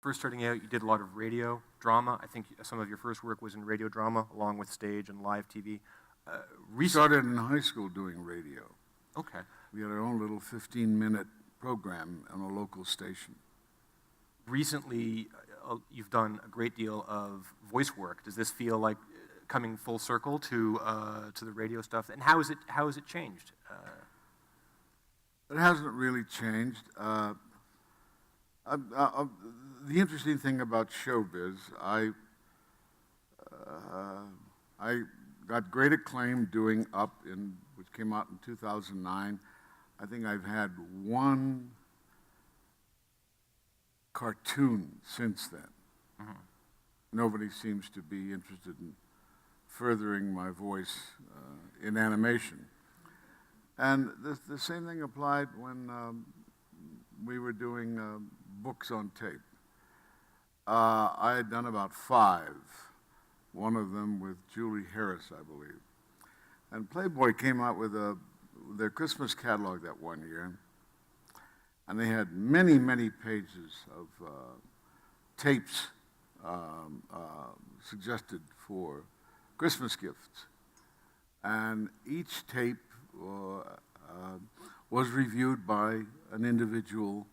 first starting out, you did a lot of radio drama. I think some of your first work was in radio drama, along with stage and live TV. We started in high school doing radio. Okay. We had our own little 15-minute program on a local station. Recently, you've done a great deal of voice work. Does this feel like coming full circle to the radio stuff? And how has it changed? It hasn't really changed. The interesting thing about showbiz, I got great acclaim doing Up, which came out in 2009. I think I've had one cartoon since then. Mm-hmm. Nobody seems to be interested in furthering my voice in animation. And the same thing applied when we were doing books on tape. I had done about 5, one of them with Julie Harris, I believe. And Playboy came out with their Christmas catalog that one year, and they had many, many pages of tapes suggested for Christmas gifts. And each tape was reviewed by an individual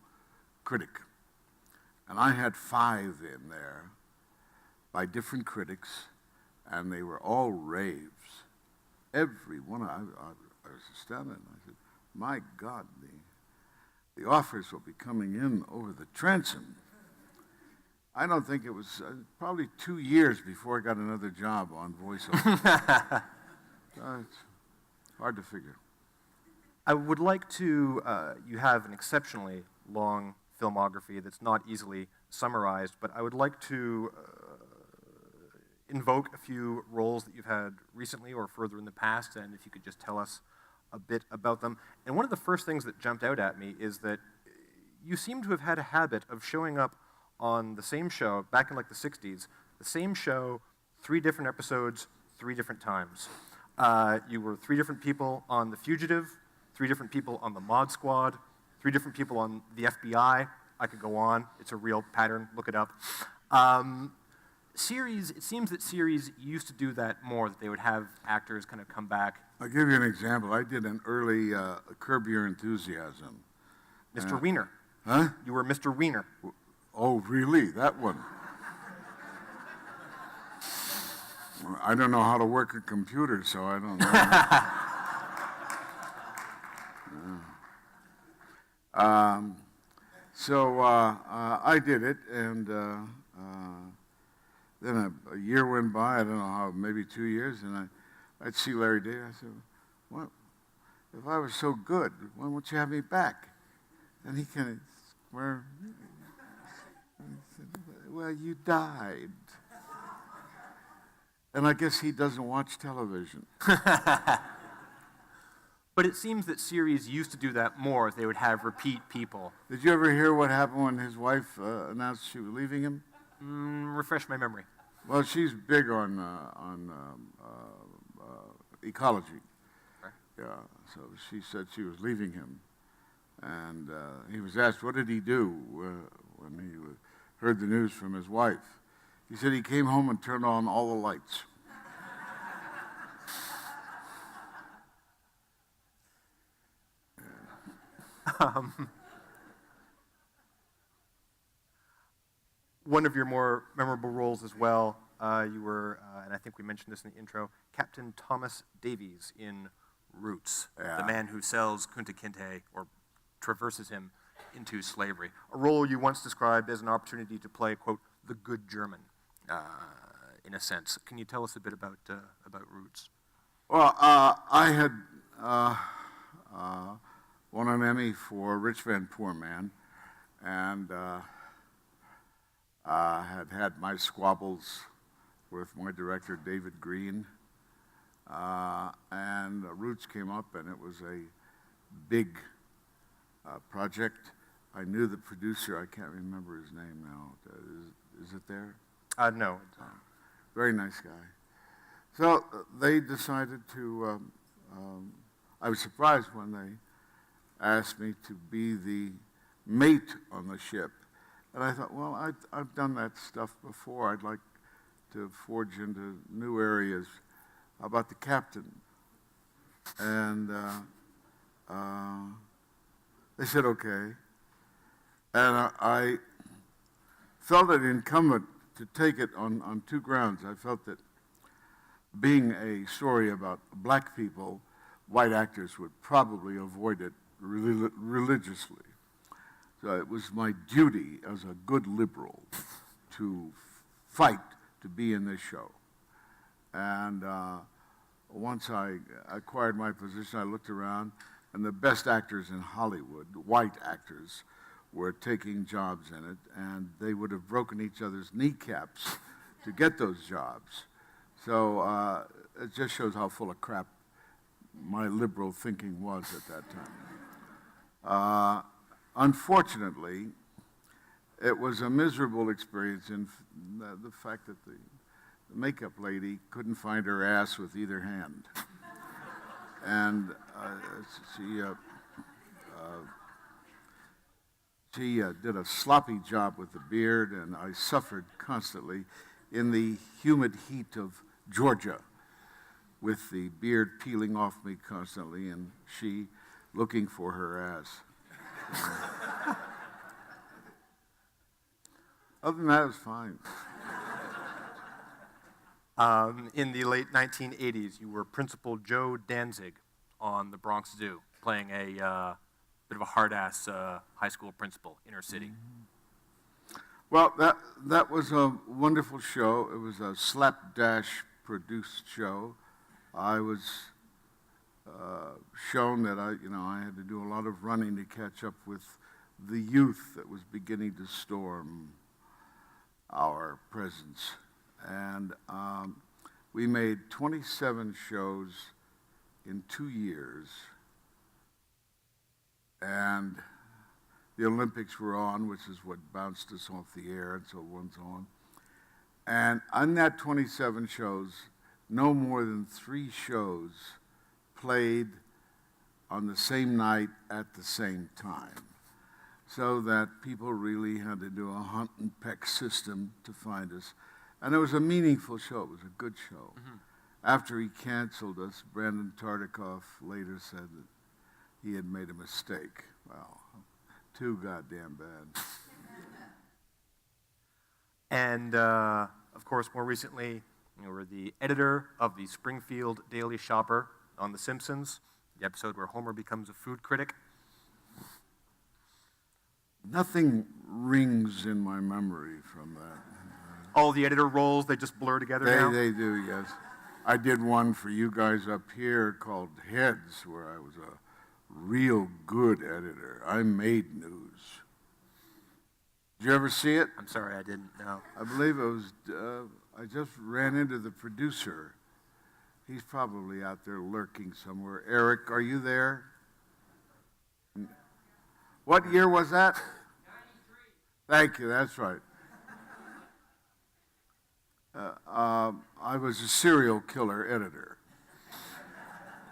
critic. And I had 5 in there by different critics, and they were all raves. Every one. I was astounded. I said, my God, the offers will be coming in over the transom. I don't think it was probably 2 years before I got another job on voiceover. It's hard to figure. I would like to, you have an exceptionally long filmography that's not easily summarized, but I would like to invoke a few roles that you've had recently or further in the past, and if you could just tell us a bit about them. And one of the first things that jumped out at me is that you seem to have had a habit of showing up on the same show, back in like the 60s, the same show, 3 different episodes, 3 different times. You were 3 different people on The Fugitive, 3 different people on the Mod Squad, 3 different people on the FBI. I could go on. It's a real pattern. Look it up. Series, it seems that series used to do that more, that they would have actors kind of come back. I'll give you an example. I did an early Curb Your Enthusiasm. Mr. Wiener. Huh? You were Mr. Wiener. Oh, really? That one? I don't know how to work a computer, so I don't know. I did it, and then a year went by, I don't know how, maybe 2 years, and I'd see Larry David. I said, "What? If I was so good, why won't you have me back?" And he kind of squirmed. He said, "Well, you died." And I guess he doesn't watch television. But it seems that series used to do that more. They would have repeat people. Did you ever hear what happened when his wife announced she was leaving him? Refresh my memory. Well, she's big on ecology. Okay. Yeah, so she said she was leaving him. And he was asked, what did he do when he heard the news from his wife? He said he came home and turned on all the lights. One of your more memorable roles as well, you were, and I think we mentioned this in the intro, Captain Thomas Davies in Roots, yeah. The man who sells Kunta Kinte, or traverses him into slavery. A role you once described as an opportunity to play, quote, the good German, in a sense. Can you tell us a bit about Roots? Well, I had won an Emmy for Rich Man, Poor Man, and had my squabbles with my director, David Green, and Roots came up, and it was a big project. I knew the producer. I can't remember his name now. Is it there? No. Very nice guy. So they decided to, I was surprised when they asked me to be the mate on the ship. And I thought, well, I've done that stuff before. I'd like to forge into new areas. How about the captain? And they said, okay. And I felt it incumbent to take it on two grounds. I felt that being a story about black people, white actors would probably avoid it religiously. So it was my duty as a good liberal to fight to be in this show. And once I acquired my position, I looked around, and the best actors in Hollywood, white actors, were taking jobs in it, and they would have broken each other's kneecaps to get those jobs. So it just shows how full of crap my liberal thinking was at that time. Unfortunately, it was a miserable experience in the fact that the makeup lady couldn't find her ass with either hand. And she did a sloppy job with the beard, and I suffered constantly in the humid heat of Georgia with the beard peeling off me constantly, and she looking for her ass. Other than that, it was fine. In the late 1980s, you were Principal Joe Danzig on the Bronx Zoo, playing a bit of a hard-ass high school principal, inner city. Well, that was a wonderful show. It was a slapdash produced show. I was shown that I had to do a lot of running to catch up with the youth that was beginning to storm our presence. And we made 27 shows in 2 years. And the Olympics were on, which is what bounced us off the air, and so on and so on. And on that 27 shows, no more than 3 shows played on the same night at the same time, so that people really had to do a hunt and peck system to find us. And it was a meaningful show. It was a good show. Mm-hmm. After he canceled us, Brandon Tartikoff later said that he had made a mistake. Well, too goddamn bad. And, of course, more recently, you were the editor of the Springfield Daily Shopper on The Simpsons, the episode where Homer becomes a food critic. Nothing rings in my memory from that. All the editor roles, they just blur together now? They do, yes. I did one for you guys up here called Heads, where I was a real good editor. I made news. Did you ever see it? I'm sorry, I didn't know. I believe it was, I just ran into the producer. He's probably out there lurking somewhere. Eric, are you there? What year was that? 93. Thank you, that's right. I was a serial killer editor.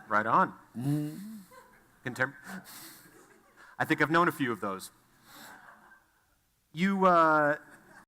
Right on. I think I've known a few of those. You